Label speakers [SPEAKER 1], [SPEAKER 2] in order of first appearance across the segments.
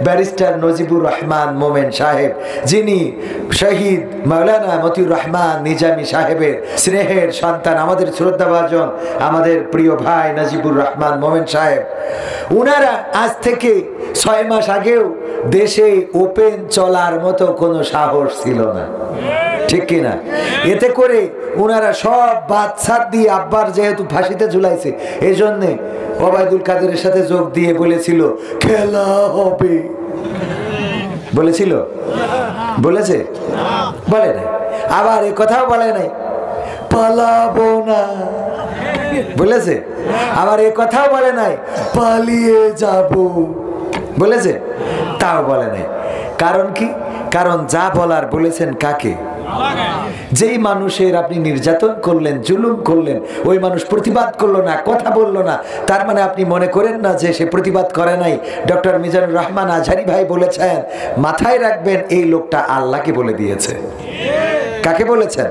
[SPEAKER 1] Barrister Najibur Rahman মোমেন সাহেব, যিনি শহীদ মাওলানা মতিউর রহমান নিজামী সাহেবের স্নেহের সন্তান, আমাদের শ্রদ্ধাভাজন, আমাদের প্রিয় ভাই নজিবুর রহমান মোমেন সাহেব, উনারা আজ থেকে 6 মাস আগেও দেশে ওপেন চলার মতো কোনো সাহস ছিল না, ঠিক কিনা? এতে করে উনারা সব বাদশাহ দিয়ে আব্বার যেহেতু ফাঁসিতে ঝুলাইছে, এই জন্যে ওবায়দুল কাদেরের সাথে যোগ দিয়ে বলেছিল খেলা হবে। বলেছিল? বলেছে? বলে নাই। আবার এ কথাও বলে নাই পালাবো না, বলেছে? আবার এ কথাও বলে নাই পালিয়ে যাব, বলেছে? তাও বলে নাই। কারণ কি? কারণ যা বলার বলেছেন কাকে? যেই মানুষের আপনি নির্যাতন করলেন, জুলুম করলেন, ওই মানুষ প্রতিবাদ করলো না, কথা বললো না, তার মানে আপনি মনে করেন না যে সে প্রতিবাদ করে নাই। ডক্টর মিজানুর রহমান আজহারি ভাই বলেছেন, মাথায় রাখবেন এই লোকটা আল্লাহকে বলে দিয়েছে। কাকে বলেছেন?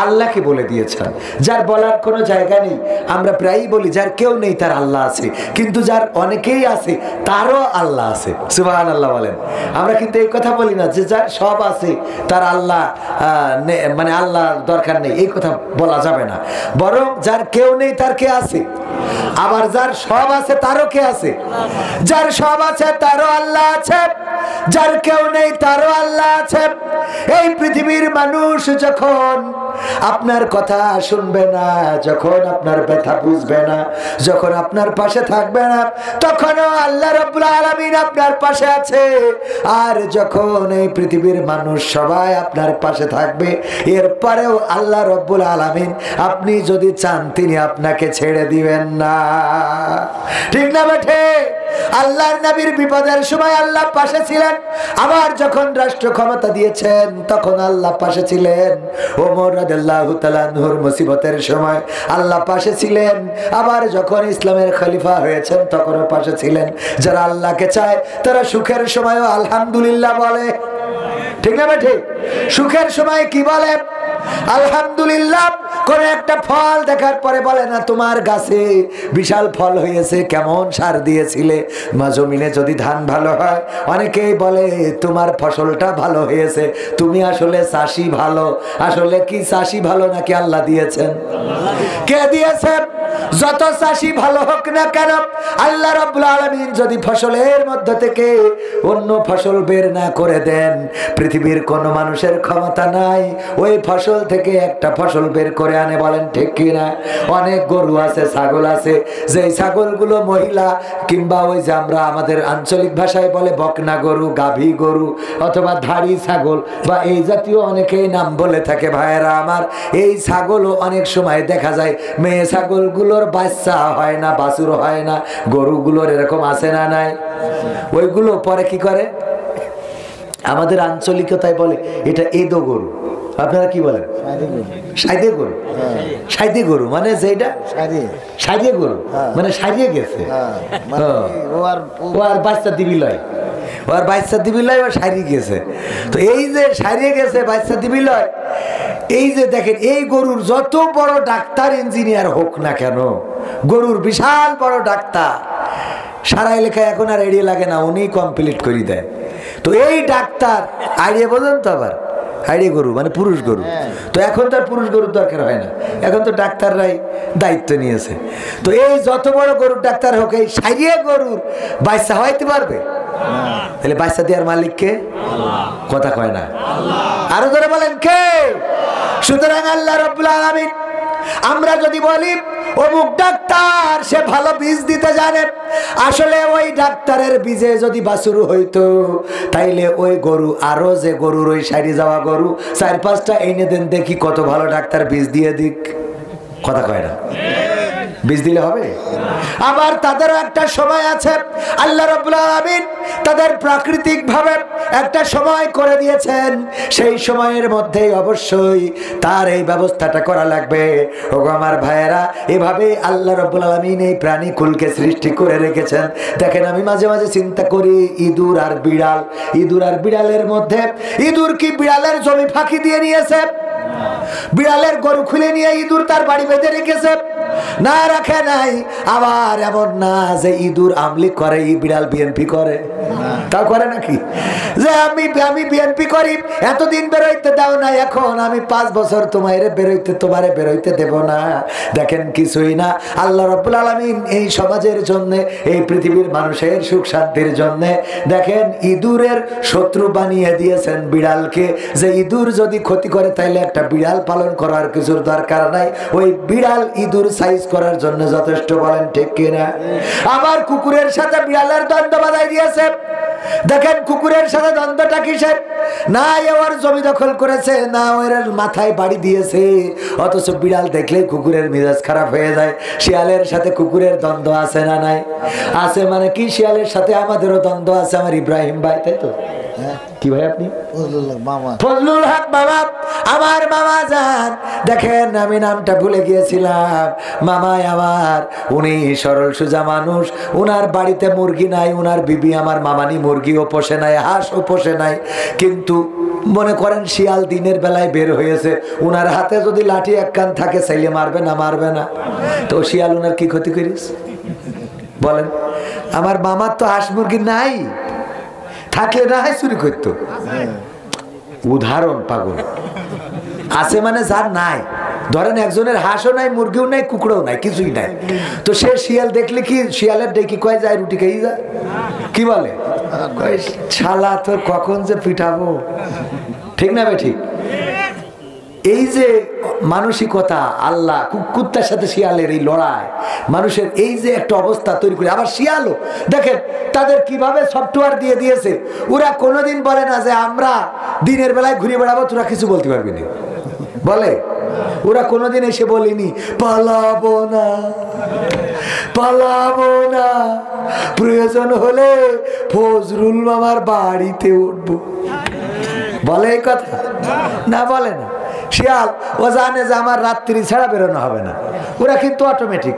[SPEAKER 1] আল্লাহকে বলে দিয়েছেন। যার বলার কোনো জায়গা নেই, আমরা প্রায়ই বলি যার কেউ নেই তার আল্লাহ আছে, কিন্তু যার অনেকেই আছে তারও আল্লাহ আছে। সুবহানাল্লাহ বলেন। আমরা কিন্তু এই কথা বলি না যে যার সব আছে তার আল্লাহ মানে আল্লাহ দরকার নেই, এই কথা বলা যাবে না। বরং যার কেউ নেই তার কে আছে, আবার যার সব আছে তারও কে আছে। যার সব আছে তারও আল্লাহ আছে, যার কেউ নেই তারও আল্লাহ আছে। এই পৃথিবীর মানুষ যখন আপনার কথা শুনবে না, যখন আপনার ব্যথা বুঝবে না, যখন আপনার পাশে থাকবে না, তখনও আল্লাহ রাব্বুল আলামিন আপনার পাশে আছে। আর যখন এই পৃথিবীর মানুষ সবাই আপনার পাশে থাকবে, এরপরেও আল্লাহ রাব্বুল আলামিন আপনি যদি চান তিনি আপনাকে ছেড়ে দিবেন না। ঠিক না বেঠে? আল্লাহর নবীর বিপদের সময় আল্লাহ পাশে ছিলেন, আবার যখন রাষ্ট্র ক্ষমতা দিয়েছেন তখন আল্লাহ পাশে ছিলেন। ওমর রাদিয়াল্লাহু তাআলা আনহুর মুসিবতের সময় আল্লাহ পাশে ছিলেন, আবার যখন ইসলামের খলিফা হয়েছেন তখনও পাশে ছিলেন। যারা আল্লাহকে চায় তারা সুখের সময়ও আলহামদুলিল্লাহ বলে, ঠিক না বেঠে? সুখের সময় কি বলে? আলহামদুলিল্লাহ। কোন একটা ফল দেখার পরে বলে না তোমার গাছে বিশাল ফল হয়েছে, কেমন সার দিয়েছিলে? মা জমিনে যদি ধান ভালো হয় অনেকেই বলে তোমার ফসলটা ভালো হয়েছে, তুমি আসলে চাষি ভালো। আসলে কি চাষি ভালো নাকি আল্লাহ দিয়েছেন? কে দিয়েছেন? যত চাষি ভালো হোক না কেন, আল্লাহ রাব্বুল আলামিন যদি ফসলের মধ্য থেকে অন্য ফসল বের না করে দেন, পৃথিবীর কোন মানুষের ক্ষমতা নাই ওই ফসল থেকে একটা ফসল বের করে আনে। বলেন ঠিক কিনা? অনেক গরু আছে, ছাগল আছে, যেই ছাগলগুলো মহিলা কিংবা ওই যে আমরা আমাদের আঞ্চলিক ভাষায় বলে বকনা গরু, গাভী গরু অথবা ধাড়ি ছাগল বা এই জাতীয় অনেকেই নাম বলে থাকে। ভাইয়েরা আমার, এই ছাগলও অনেক সময় দেখা যায় মেয়ে ছাগলগুলোর বাচ্চা হয় না, বাছুর হয় না। গরুগুলোর এরকম আছে না নাই? ওইগুলো পরে কি করে? আমাদের আঞ্চলিকতায় বলে এটা এদো গরু। আপনারা কি বলেন? সাইদে গরু। সাইদে গরু মানে যেটা সাইদে গরু মানে সারিয়ে গেছে, ও আর বাচ্চা দিবি লয়, ও আর বাচ্চা দিবি লয়, ও সারিয়ে গেছে। তো এই যে সারিয়ে গেছে, বাচ্চা দিবি লয়, এই যে দেখেন এই গরুর যত বড় ডাক্তার ইঞ্জিনিয়ার হোক না কেন, গরুর বিশাল বড় ডাক্তার, সারা এলাকায় এখন আর এড়িয়ে লাগে না, উনি কমপ্লিট করে দেয়। তো এই ডাক্তার আইডিয়া বোঝেন তো, আবার হাইড়ে গরু মানে পুরুষ গরু। তো এখন তো আর পুরুষ গরুর দরকার হয় না, এখন তো ডাক্তাররাই দায়িত্ব নিয়েছে। তো এই যত বড় গরুর ডাক্তার হোক, এই সারিয়ে গরুর বাচ্চা হইতে পারবে? তাহলে বাচ্চা দেওয়ার মালিক কে? কথা কয় না, আরো ধরে বলেন কে? সুতরাং আল্লাহ রাব্বুল আলামিন, আমরা যদি বলি অমুক ডাক্তার সে ভালো বীজ দিতে জানে, আসলে ওই ডাক্তারের বীজে যদি বাছুর হইতো তাইলে ওই গরু আরো যে গরুর ওই সারি যাওয়া গরু 4-5টা এনে দেন, দেখি কত ভালো ডাক্তার বীজ দিয়ে দিক। কথা কয় না, বীজ দিলে হবে? আবার তাদেরও একটা সময় আছে, আল্লাহ রাব্বুল আলামিন তাদের প্রাকৃতিক ভাবে একটা সময় করে দিয়েছেন, সেই সময়ের মধ্যেই অবশ্যই তার এই ব্যবস্থাটা করা লাগবে। ওগো আমার ভাইয়েরা, এভাবে আল্লাহ রাব্বুল আলামিন এই প্রাণীকুলকে সৃষ্টি করে রেখেছেন। দেখেন, আমি মাঝে মাঝে চিন্তা করি ইঁদুর আর বিড়াল, ইঁদুর আর বিড়ালের মধ্যে, ইঁদুর কি বিড়ালের জমি ফাঁকি দিয়ে নিয়েছে? বিড়ালের গরু খুলে নিয়ে ইঁদুর তার বাড়ি বেঁধে রেখেছে। না রাখে নাই। আবার এমন না যে ইঁদুর আমলিক করে, বিড়াল বিএনপি করে, তা করে নাকি? যে আমি বিএনপি করি, এতদিন বেরোইতে দাও না, এখন আমি 5 বছর তোমারে বেরোইতে দেব না। দেখেন কিছুই না। আল্লাহ রাব্বুল আলামিন এই সমাজের জন্য, এই পৃথিবীর মানুষের সুখ শান্তির জন্য দেখেন ইঁদুরের শত্রু বানিয়ে দিয়েছেন বিড়ালকে। যে ইঁদুর যদি ক্ষতি করে তাইলে একটা বিড়াল পালন করার কিছুর দরকার নাই, ওই বিড়াল ইঁদুর সাইজ করার জন্য যথেষ্ট। বলেন ঠিক কিনা? আবার কুকুরের সাথে বিড়ালের দ্বন্দ্ব বাঁধাই দিয়েছে। দেখেন কুকুরের সাথে দ্বন্দ্বটা কিসের? না ওর জমি দখল করেছে, না ওর মাথায় বাড়ি দিয়েছে, অথচ বিড়াল দেখলে কুকুরের মেজাজ খারাপ হয়ে যায়। শিয়ালের সাথে কুকুরের দ্বন্দ্ব আছে না নাই? আছে। মানে কি, শিয়ালের সাথে আমাদেরও দ্বন্দ্ব আছে। আমার ইব্রাহিম ভাই, তাই তো? কি ভাই আপনি? ফজলুল হক মামা, আমার মামা যান। দেখেন আমি নামটা ভুলে গিয়েছিলাম। মামায় আমার, উনি সরল সোজা মানুষ। উনার বাড়িতে মুরগি নাই, উনার বিবি আমার মামানি মুরগিও পোষে নাই, হাঁসও পোষে নাই। কিন্তু মনে করেন শিয়াল দিনের বেলায় বের হয়েছে, উনার হাতে যদি লাঠি একখান থাকে, চাইলে মারবে না? মারবে না। তো শিয়াল উনার কি ক্ষতি করিস বলেন? আমার মামার তো হাঁস মুরগি নাই, থাকলে না হয় চুরি করতো। উদাহরণ, পাগল আছে মানে যার নাই। ধরেন একজনের হাঁসও নাই, মুরগিও নাই, কুকুরও নাই, কিছুই নাই, তো সে শিয়াল দেখলে কি শিয়ালের ডেকে কয় যায় রুটি খেয়ে যায়? কি বলে? শালা তোর কখন যে পিঠাবো। ঠিক না বে ঠিক? এই যে মানসিকতা, আল্লাহ কুত্তার সাথে শিয়ালের এই লড়াই, মানুষের এই যে একটা অবস্থা তৈরি করে। আবার শিয়ালও দেখেন তাদের কিভাবে সফটওয়্যার দিয়ে দিয়েছে। ওরা কোনোদিন বলে না যে আমরা দিনের বেলায় ঘুরে বেড়াবো, তোরা কিছু বলতে পারবি না, বলে? ওরা কোনোদিন এসে বলেনি পালাবো না, পালাবো না, প্রয়োজন হলে ফজরুল মামার বাড়িতে উঠবো, বলে এই কথা? না, বলে না। শিয়াল ও জানে যে আমার রাত্রি ছাড়া বেরোনো হবে না। ওরা কিন্তু অটোমেটিক,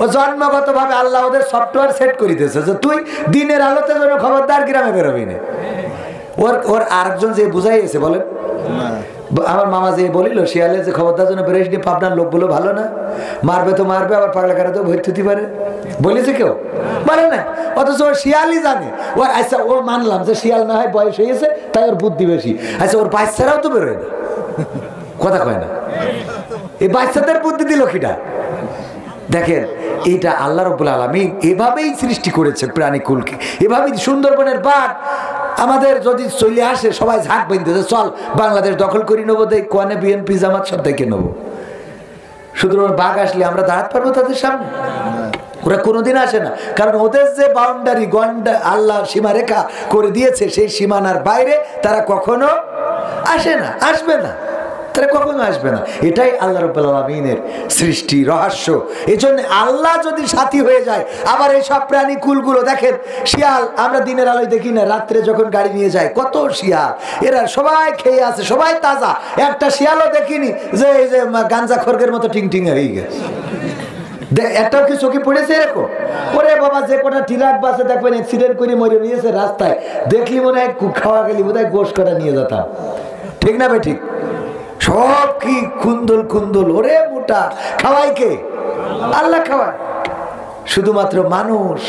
[SPEAKER 1] ও জন্মগত ভাবে আল্লাহ ওদের সফটওয়্যার সেট করে দিয়েছে যে তুই দিনের আলোতে যেন খবরদার গ্রামে বেরোবি না। ওর আরেকজন যে বুঝাইছে, বলেন? আমার মামা যে বলিল শিয়ালে যে খবরদার জন্য বেরোস নি, পাবনার লোকগুলো ভালো না, মারবে তো মারবে, আবার পাগলা কাটা তো ভর্তি পারে, বলেছে কেউ? বলে না। অথচ ওর শিয়ালই জানে। ওর আচ্ছা, ও মানলাম যে শিয়াল না হয় বয়স হয়েছে তাই ওর বুদ্ধি বেশি। আচ্ছা, ওর বাচ্চারাও তো বেরোয় না, কথা কয় না। এই বাচ্চাদের বুদ্ধি দিল কিটা? দেখেন এটা আল্লাহ রাব্বুল আলামিন এভাবেই সৃষ্টি করেছে প্রাণীকুলকে। এভাবেই সুন্দরবনের বাঘ আমাদের যদি চলে আসে, সবাই ঝাঁক বেঁধেছে, চল বাংলাদেশ দখল করি নেবো, দেখ কোয়ানে বিএনপি জামাত সব দেখে নেবো। সুতরাং বাঘ আসলে আমরা দাঁড়াতে পারবো তাদের সামনে? ওরা কোনোদিন আসে না, কারণ ওদের যে বাউন্ডারি গন্ডা আল্লাহ সীমারেখা করে দিয়েছে, সেই সীমানার বাইরে তারা কখনো আসে না, আসবে না, তারা কখনো আসবে না। এটাই আল্লাহ রাব্বুল আলামিনের সৃষ্টি রহস্য। এই জন্য আল্লাহ যদি সাথী হয়ে যায়, আবার এই সব প্রাণী কুলগুলো দেখেন, শিয়াল আমরা দিনের আলোয় দেখি না, রাত্রে যখন গাড়ি নিয়ে যায় কত শিয়াল, এরা সবাই খেয়ে আছে, সবাই তাজা। একটা শিয়ালও দেখিনি যে এই যে গাঞ্জা খড়গের মতো টিং টিং হয়ে গেছে। একটাও কি চোখে পড়েছে এরকম? ওরে বাবা, যে কটা ট্রাক বাসে দেখবেন অ্যাক্সিডেন্ট করে মরে নিয়েছে রাস্তায়, দেখলি মনে হয় খাওয়া গেলি বোধ হয় গোশ কটা নিয়ে যেতাম। ঠিক না ভাই? ঠিক। সব কি খুন্দল খুন্দল, ওরে মোটা, খাওয়াই কে? আল্লাহ খাওয়ায়। শুধুমাত্র মানুষ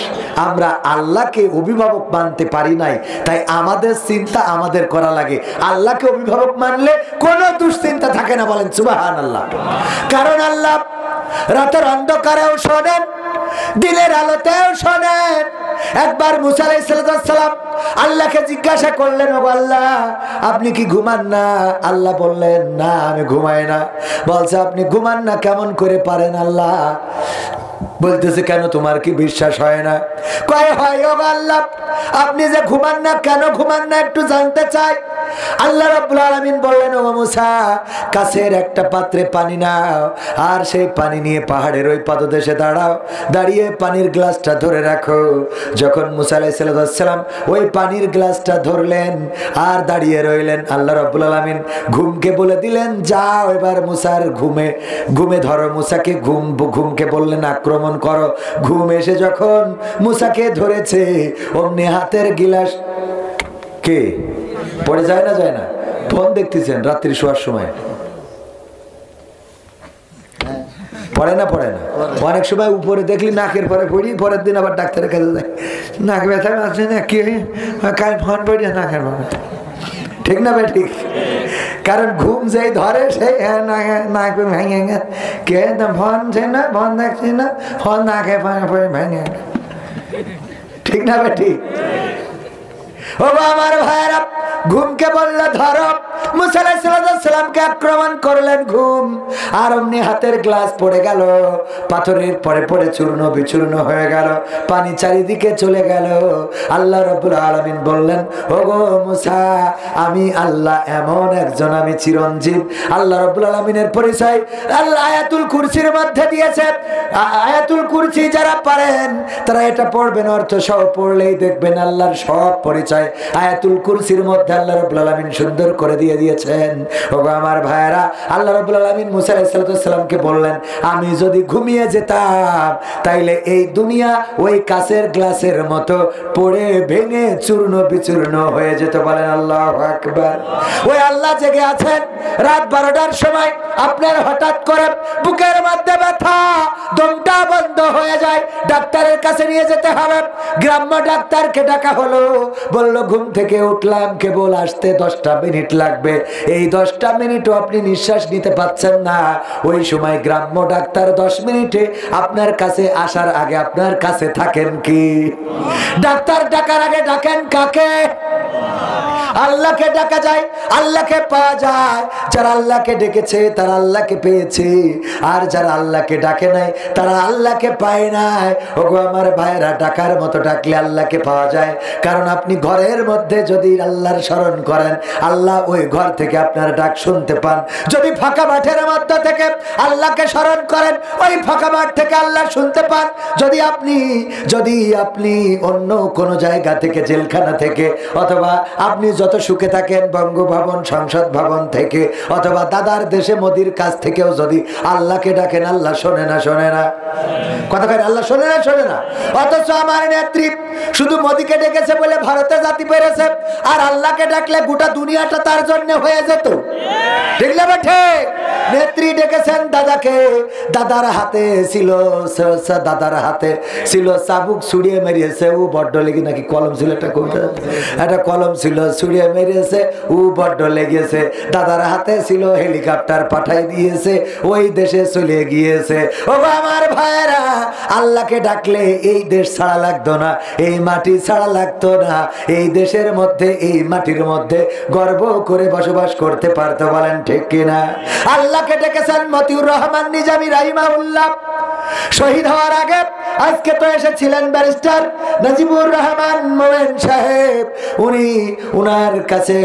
[SPEAKER 1] আমরা আল্লাহকে অভিভাবক মানতে পারি নাই, তাই আমাদের চিন্তা আমাদের করা লাগে। আল্লাহকে অভিভাবক মানলে কোনো দুশ্চিন্তা থাকে না, বলেন সুবহানাল্লাহ। কারণ আল্লাহ রাতের অন্ধকারেও শোনেন, দিনের আলোতেও শোনেন। একবার মুসা আলাইহিস সালাম আল্লাহকে জিজ্ঞাসা করলেন, ও আল্লাহ আপনি কি ঘুমান না? আল্লাহ বললেন, না আমি ঘুমাই না। বলছে, আপনি ঘুমান না কেমন করে পারেন? আল্লাহ বলতেছে, কেন তোমার কি বিশ্বাস হয় না? কয় হয় ও আল্লাহ, আপনি যে ঘুমান না, কেন ঘুমান না একটু জানতে চাই। আল্লাহ রাব্বুল আলামিন বললেন, ও মুসা, কাছের একটা পাত্রে পানি নাও, আর সেই পানি নিয়ে পাহাড়ের ওই পাদদেশে দাঁড়াও, দাঁড়িয়ে পানির গ্লাসটা ধরে রাখো। যখন মুসা আলাইহিস সালাম ওই পানির গ্লাসটা ধরলেন আর দাঁড়িয়ে রইলেন, আল্লাহ রাব্বুল আলামিন ঘুমকে বলে দিলেন, যাও এবার মুসার ঘুমে ধরো। মুসাকে ঘুমকে বললেন, আক্রমণ করো। ঘুম এসে যখন মুসাকে ধরেছে, অমনি হাতের গিলাস কে পড়ে যায় না, যায় না? ফোন দেখতেছেন রাত্রি শোয়ার সময়, পড়ে না পড়ে না? অনেক সময় উপরে দেখলি নাকের পরে পড়ি, পরের দিন আবার ডাক্তারের কাছে যায়, নাক ব্যথা আছে না কি কাল ফোন পড়ি নাকের পরে। ঠিক না ভাই? ঠিক। কারণ ঘুম যেই ধরে সেই নাক ভেঙে কে ফোন ছে না, ফোন দেখছি না, ফোন নাকে পরে ভেঙে। ঠিক না ভাই? ঠিক। ও আমার ভাইরা, ঘুমকে বললে ধরো। মুসা আলাইহিস সালামকে আক্রমণ করলেন ঘুম, আর অমনি হাতের গ্লাস পড়ে গেল, পাথরের পরে পরে চূর্ণ বিচূর্ণ হয়ে গেল, পানি চারিদিকে চলে গেল। আল্লাহ রাব্বুল আলামিন বললেন, ওগো মুসা, আমি আল্লাহ এমন একজন, আমি চিরঞ্জীব। আল্লাহ রাব্বুল আলামিনের পরিচয় আল্লাহ আয়াতুল কুরসির মধ্যে দিয়েছে। আয়াতুল কুরসি যারা পারেন তারা এটা পড়বেন, অর্থ সহ পড়লেই দেখবেন আল্লাহর সব পরিচয় আয়াতুল কুরসির মধ্যে আল্লাহ রাব্বুল আলামিন সুন্দর করে দিয়ে দিয়েছেন। ওগো আমার ভাইরা, আল্লাহ রাব্বুল আলামিন মুসা আলাইহিস সালামকে বললেন, আমি যদি ঘুমিয়ে যেতাম তাইলে এই দুনিয়া ওই কাচের গ্লাসের মতো পড়ে ভেঙে চূর্ণ বিচূর্ণ হয়ে যেত। বলেন আল্লাহু আকবার। ওই আল্লাহ জেগে আছেন, রাত 12টার সময় আপনার হঠাৎ করে বুকের মধ্যে ব্যথা, দমটা বন্ধ হয়ে যায়, ডাক্তারের কাছে নিয়ে যেতে হবে। গ্রাম্য ডাক্তারকে ডাকা হলো, বলল ঘুম থেকে উঠলাম, কেবল আসতে 10টা মিনিট লাগবে, এই 10টা মিনিটও আপনি নিঃশ্বাস নিতে পাচ্ছেন না। ওই সময় গ্রাম্য ডাক্তার 10 মিনিটে আপনার কাছে আসার আগে আপনার কাছে থাকেন কি? ডাক্তার ডাকার আগে ডাকেন কাকে? আল্লাহকে ডাকা যায়, আল্লাহকে পাওয়া যায়। যারা আল্লাহকে ডেকেছে তারা আল্লাহকে পেয়েছে, আর যারা আল্লাহকে ডাকে নাই তারা আল্লাহকে পায় নাই। ওগো আমার ভাইরা, ডাকার মতো ডাকলে আল্লাহকে পাওয়া যায়। কারণ আপনি ঘরের মধ্যে যদি আল্লাহর স্মরণ করেন, আল্লাহ ওই ঘর থেকে আপনার ডাক শুনতে পান। যদি ফাঁকা মাঠের মধ্যে থেকে আল্লাহকে স্মরণ করেন, ওই ফাঁকা মাঠ থেকে আল্লাহ শুনতে পান। যদি আপনি অন্য কোনো জায়গা থেকে, জেলখানা থেকে, অথবা আপনি যত সুখে থাকেন বঙ্গভবন, সংসদ ভবন থেকে, অথবা দাদার দেশে মোদির কাছ থেকেও যদি আল্লাহকে ডাকেন, আল্লাহ শোনে না? শোনে না? কথা কয় আল্লাহ শোনে না? শোনে না? অথচ আমার নেত্রী শুধু মোদিকে ডেকেছে বলে ভারতে জাতি পেরেছে, আর আল্লাহকে ডাকলে গোটা দুনিয়াটা তার জন্য হয়ে যেত। ঠিক না ঠিক? নেত্রী ডেকেছেন দাদাকে, দাদার হাতে ছিল চাবুক, ছুড়িয়ে মেরিয়েছে, ও বড্ড লেগে, নাকি কলম ছিল, একটা কলম ছিল, ছুড়িয়ে মেরিয়েছে, ও বড্ড লেগেছে। দাদার হাতে ছিল হেলিকপ্টার, পাঠাই দিয়েছে, ওই দেশে চলে গিয়েছে। ও আমার ভাইরা, আল্লাহকে ডাকলে এই দেশ ছাড়া লাগতো না, এই মাটি ছাড়া লাগতো না, এই দেশের মধ্যে, এই মাটির মধ্যে গর্ব করে বসবাস করতে পারতো। বলেন ঠিক কিনা? আল্লাহকে ডেকেছেন মতিউর রহমান নিজামী রাহিমাহুল্লাহ। শহীদ হওয়ার আগে আজকে তো এসেছিলেন ব্যারিস্টার নাজিবুর রহমান মোমেন সাহেব। উনার কাছে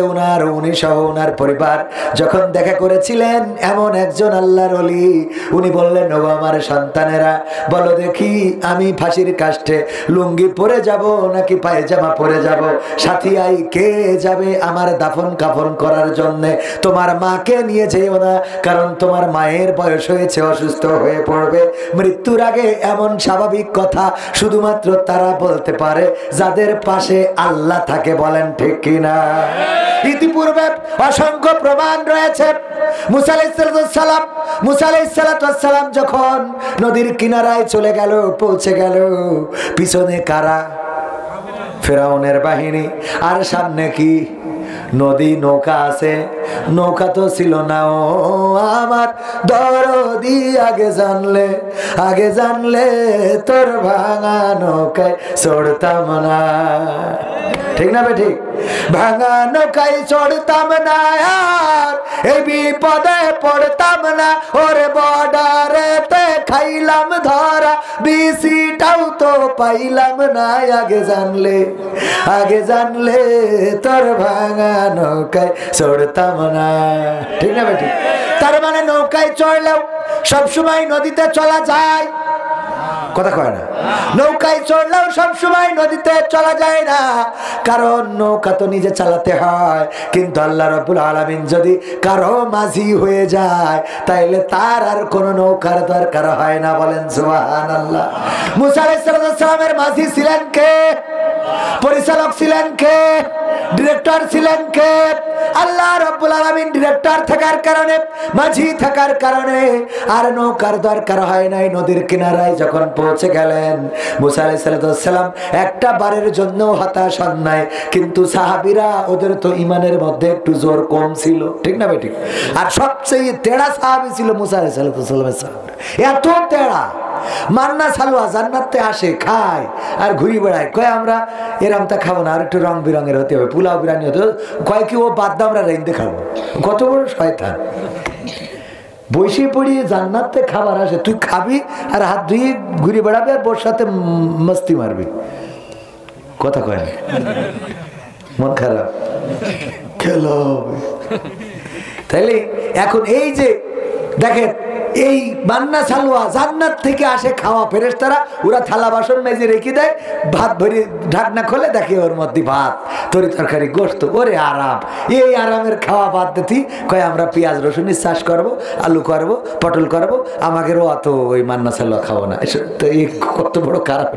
[SPEAKER 1] উনি সহ উনার পরিবার যখন দেখা করেছিলেন, এমন একজন আল্লাহর ওলি, উনি বললেন, ও আমার সন্তানেরা, বলো দেখি আমি ফাঁসির কাষ্ঠে লুঙ্গি পরে যাব নাকি পায়জামা পরে যাব? সাথী আই, কে যাবে আমার দাফন কাফন করার জন্য? তোমার মাকে নিয়ে যেও না, কারণ তোমার মায়ের বয়স হয়েছে, অসুস্থ হয়ে পড়বে। মৃত্যুর আগে এমন স্বাভাবিক কথা শুধুমাত্র তারা বলতে পারে যাদের পাশে আল্লাহ থাকে। বলেন ঠিক কিনা? ইতিপূর্বে অসংখ্য প্রমাণ রয়েছে। মুসা আলাইহিস সালাম যখন নদীর কিনারায় চলে গেল, পৌঁছে গেল, পিছনে কারা? ফেরাউনের বাহিনী, আর সামনে কি? নদী, নৌকা আছে। নৌকা তো ছিল না। ও আমার দরদি, আগে জানলে তোর ভাঙা নৌকায় চড়তাম না। ঠিক না ঠিক? ভাঙা নৌকায় চড়তাম না, আর এই বিপদে পড়তাম না। ওরে বর্ডারেতে খাইলাম ধরা, বিসিটাও তো পাইলাম না। আগে জানলে তোর ভাঙা নৌকায় চড়তাম না। ঠিক না ঠিক? তার মানে নৌকায় চড়লেও সবসময় নদীতে চলা যায়। কথা কয় না? নৌকায় চড়লেও সবসময় নদীতে চলা যায় না, কারণ নৌকা তো নিজে চালাতে হয়। কিন্তু আল্লাহ রাব্বুল আলামিন যদি কারো মাঝি হয়ে যায়, তাইলে তার আর কোনো নৌকার দরকার হয় না। বলেন সুবহানাল্লাহ। মুসা আলাইহিস সালামের মাঝি ছিলেন কে? পরিচালক ছিলেন কে? ডিরেক্টর ছিলেন কে? আল্লাহ রাব্বুল আলামিন ডিরেক্টর থাকার কারণে, মাঝি থাকার কারণে আর নৌকার দরকার হয় নাই। নদীর কিনারায় যখন পৌঁছে গেলেন, মুসা আলাইহিস সালাম একটা বারের জন্য হতাশ হন নাই। কিন্তু সাহাবীরা, ওদের তো ইমানের মধ্যে একটু জোর কম ছিল, ঠিক না বেঠিক? আর সবচেয়ে তেড়া সাহাবী ছিল মুসা আলাইহিস সালামের সাহাবী। এত তেড়া, মান্না সালুয়া জান্নাতে আসে, খায় আর ঘুরি বেড়ায়, কয় আমরা এরামটা খাবো না, আর একটু রং বিরঙের হতে হবে, পোলাও বিরিয়ানি হতে হবে, কয় কি ও বাদ দাও আমরা রেন্দে খাবো। কত বড় শয়তান! বসে পড়িয়ে জান্নাতে খাবার আসে, তুই খাবি আর হাত ধুয়ে ঘুরে বেড়াবে আর বোর সাথে মস্তি মারবি। কথা কয় না, মন খারাপ খেলো। তাইলে এখন এই যে দেখেন, এই মান্না সালুয়া জান্নাত থেকে আসে খাওয়া, ফেরেশতারা ওরা থালা বাসন মেজে রেখে দেয়, ভাত ভরে ঢাকনা খোলে, দেখে ওর মধ্যে ভাত, তরি তরকারি, গোশত। ওরে আরাম! এই আরামের খাওয়া বাদ দিতি, কয় আমরা পেঁয়াজ রসুনের চাষ করবো, আলু করবো, পটল করবো, আমাদেরও অত ওই মান্না সালুয়া খাবো না। তো এই কত বড় খারাপ!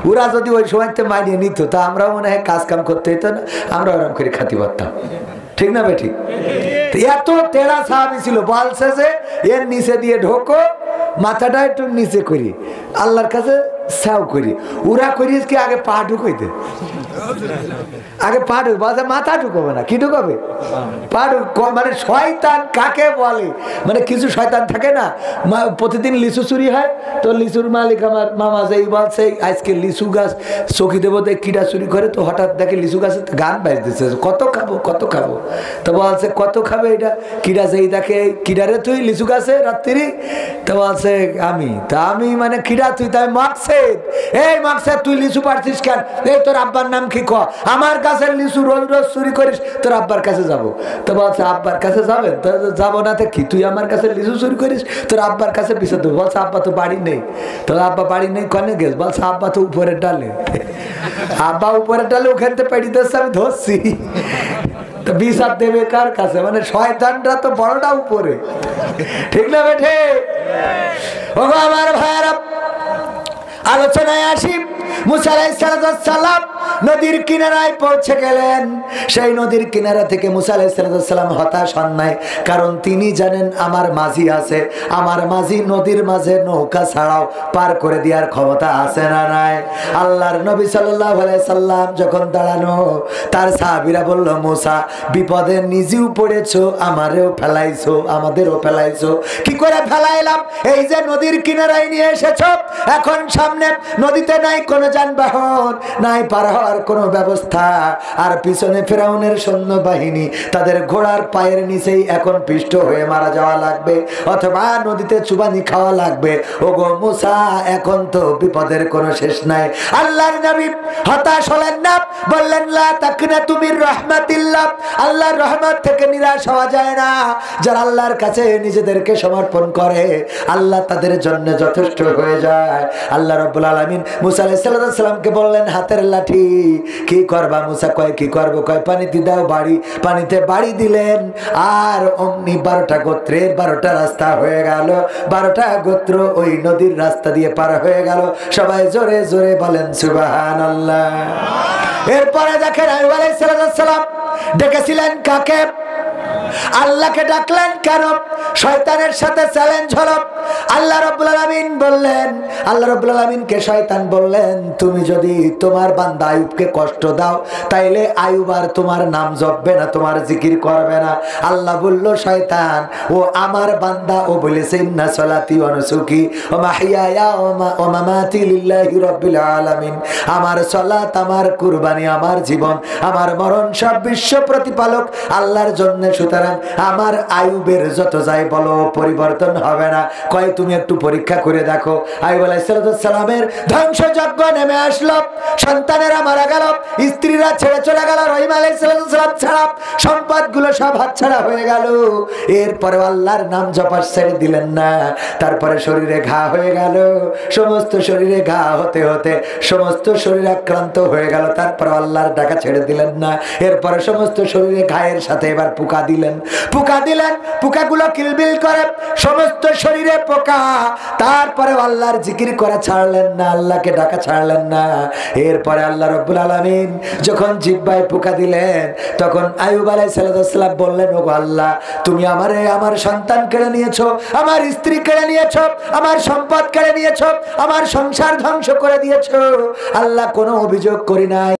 [SPEAKER 1] ওরা যদি ওই সময়তে মানিয়ে নিত, তা আমরাও মনে হয় কাজ কাম করতে হইতো না, আমরা আরাম করে খাতি পারতাম, ঠিক না বেঠিক? এত তেড়া সাহাবী ছিল, বলছে যে এর নিচে দিয়ে ঢোকো, মাথাটা একটু নিচে করি, আল্লাহর কাছে সাও করি। ওরা করিস কি আগে পা ঢুকাইতে, আগে পা ঢুক, বলছে মাথা ঢুকাবে না, কি ঢুকাবে? পা ঢুক। মানে শয়তান কাকে বলে? মানে কিছু শয়তান থাকে না, প্রতিদিন লিচু চুরি হয়, তো লিচুর মালিক আমার মামা যেই বলছে আজকে লিচু গাছ চকি দেবো, কিডা চুরি করে, তো হঠাৎ দেখে লিচু গাছে গান বাজতেছে, কত খাবো কত খাবো। তো বলছে কত খাবে এটা? কিডা যেই দেখে, কিডারে তুই লিচু গাছে রাত্রি? তো বলছে আমি। তা আমি মানে কিডা তুই? তাই মাকছে, এই মাকছে তুই লিচু পারছিস কেন? এই তোর আব্বার নাম কি? ক আমার কাছে লিচু রোজ রোজ চুরি করিস, তোর আব্বার কাছে যাবো। তো বলছে আব্বার কাছে যাবেন? তো যাবো না তো কি, তুই আমার কাছে লিচু চুরি করিস, তোর আব্বার কাছে পিছু দেবো। বলছে আব্বা তো বাড়ি নেই। তোর আব্বা বাড়ি নেই কনে গেছ? বলছে আব্বা তো উপরের ডালে। আব্বা উপরের ডালে, ওখান থেকে পেড়ি ধরছে, আমি ধরছি। তো বিচার দেবে কার কাছে? মানে শয়তানরা তো বড়টা উপরে, ঠিক না বেঠে? ও আমার ভাইয়ারা, আলোচনায় আসি। মুসা আলাইহিস সালাম নদীর কিনারায় পৌঁছে গেলেন। সেই নদীর কিনারা থেকে মুসা আলাইহিস সালাম হতাশ হন নাই, কারণ তিনি জানেন আমার মাঝি আছে, আমার মাঝি নদীর মাঝে নৌকা ছাড়াও পার করে দেওয়ার ক্ষমতা আছে না নাই? আল্লাহর নবী সাল্লাল্লাহু আলাইহি সাল্লাম যখন দাঁড়ানো, তার সাহাবীরা বলল, মুসা বিপদে নিজেও পড়েছো, আমারেও ফেলাইছো, আমাদেরও ফেলাইছো। কি করে ফেলাইলাম? এই যে নদীর কিনারায় নিয়ে এসেছো, এখন সামনে নদীতে নাই কোনো যানবাহন, নাই পার হওয়ার কোনো ব্যবস্থা, আর পিছনে ফেরাউনের সৈন্য বাহিনী, তাদের ঘোড়ার পায়ের নিচেই এখন পিষ্ট হয়ে মারা যাওয়া লাগবে, অথবা নদীতে চুবানি খাওয়া লাগবে। ওগো মুসা, এখন তো বিপদের কোনো শেষ নাই। আল্লাহর নবী হতাশ হলেন না, বললেন লা তাকনাতু মির রাহমাতিল্লাহ, আল্লাহর রহমত থেকে নিরাশ হওয়া যায় না। যারা আল্লাহর কাছে নিজেদেরকে সমর্পণ করে, আল্লাহ তাদের জন্য যথেষ্ট হয়ে যায়। আল্লাহ রাব্বুল আলামিন মুসা আলাইহিস সালামকে বললেন, হাতের লাঠি কি করবা? মুসা কয় কি করবো? কয় পানিতে দাও বাড়ি। পানিতে বাড়ি দিলেন, আর অমনি 12টা গোত্রের 12টা রাস্তা হয়ে গেল। 12টা গোত্র ওই নদীর রাস্তা দিয়ে পার হয়ে গেল। সবাই জোরে জোরে বলেন সুবহানাল্লাহ। এরপরে দেখেন আইয়ুব আলাইহিস সালাম ডেকেছিলেন কাকে? আল্লাহকে ডাকলেন কেন? শয়তানের সাথে চ্যালেঞ্জ হলো। আল্লাহ রাব্বুল আলামিন বললেন, আল্লাহ রাব্বুল আলামিনকে শয়তান বললেন, তুমি যদি তোমার বান্দা আইয়ুবকে কষ্ট দাও, তাইলে আইয়ুব আর তোমার নাম জপবে না, তোমার জিকির করবে না। আল্লাহ বলল, শয়তান, ও আমার বান্দা, ও বলেছে ইন্না সলাতি ওয়া নুসুকি ওয়া মাহইয়ায়া ওয়া মামাতি লিল্লাহি রাব্বিল আলামিন। আমার সালাত, আমার কুরবানি, আমার জীবন, আমার মরণ সব বিশ্ব প্রতিপালক আল্লাহর জন্য। সুতরাং আমার আইয়ুবের যত যাই বলো পরিবর্তন হবে না। কয় তুমি একটু পরীক্ষা করে দেখো। আইয়ুব আলাইহিস সালামের ধ্বংসযজ্ঞ নেমে আসলো, সন্তানেরা মারা গেল, স্ত্রীরা ছেড়ে চলে গেল, রহিম আলাইহিস সালাম ছাড়া সম্পদগুলো সব হাতছাড়া হয়ে গেল। এরপরে আল্লাহর নাম জপা ছেড়ে দিলেন না। তারপরে শরীরে ঘা হয়ে গেল, সমস্ত শরীরে ঘা হতে হতে সমস্ত শরীর আক্রান্ত হয়ে গেল। তারপরে আল্লাহর ডাকা ছেড়ে দিলেন না। এরপরে সমস্ত শরীরে ঘায়ের সাথে এবার পোকা দিলেন, পোকাগুলো কিলবিল করে, সমস্ত শরীরে পোকা। তারপরে আল্লাহর জিকির করা ছাড়লেন না, আল্লাহকে ডাকা ছাড়লেন না। এরপরে আল্লাহ রাব্বুল আলামিন যখন জিহ্বায় পোকা দিলেন, তখন আইয়ুব আলাইহিস সালাম বললেন, ওগো আল্লাহ, তুমি আমার সন্তান কেড়ে নিয়েছো, আমার স্ত্রী কেড়ে নিয়েছো, আমার সম্পদ কেড়ে নিয়েছো, আমার সংসার ধ্বংস করে দিয়েছো। আল্লাহ কোনো অভিযোগ করি নাই।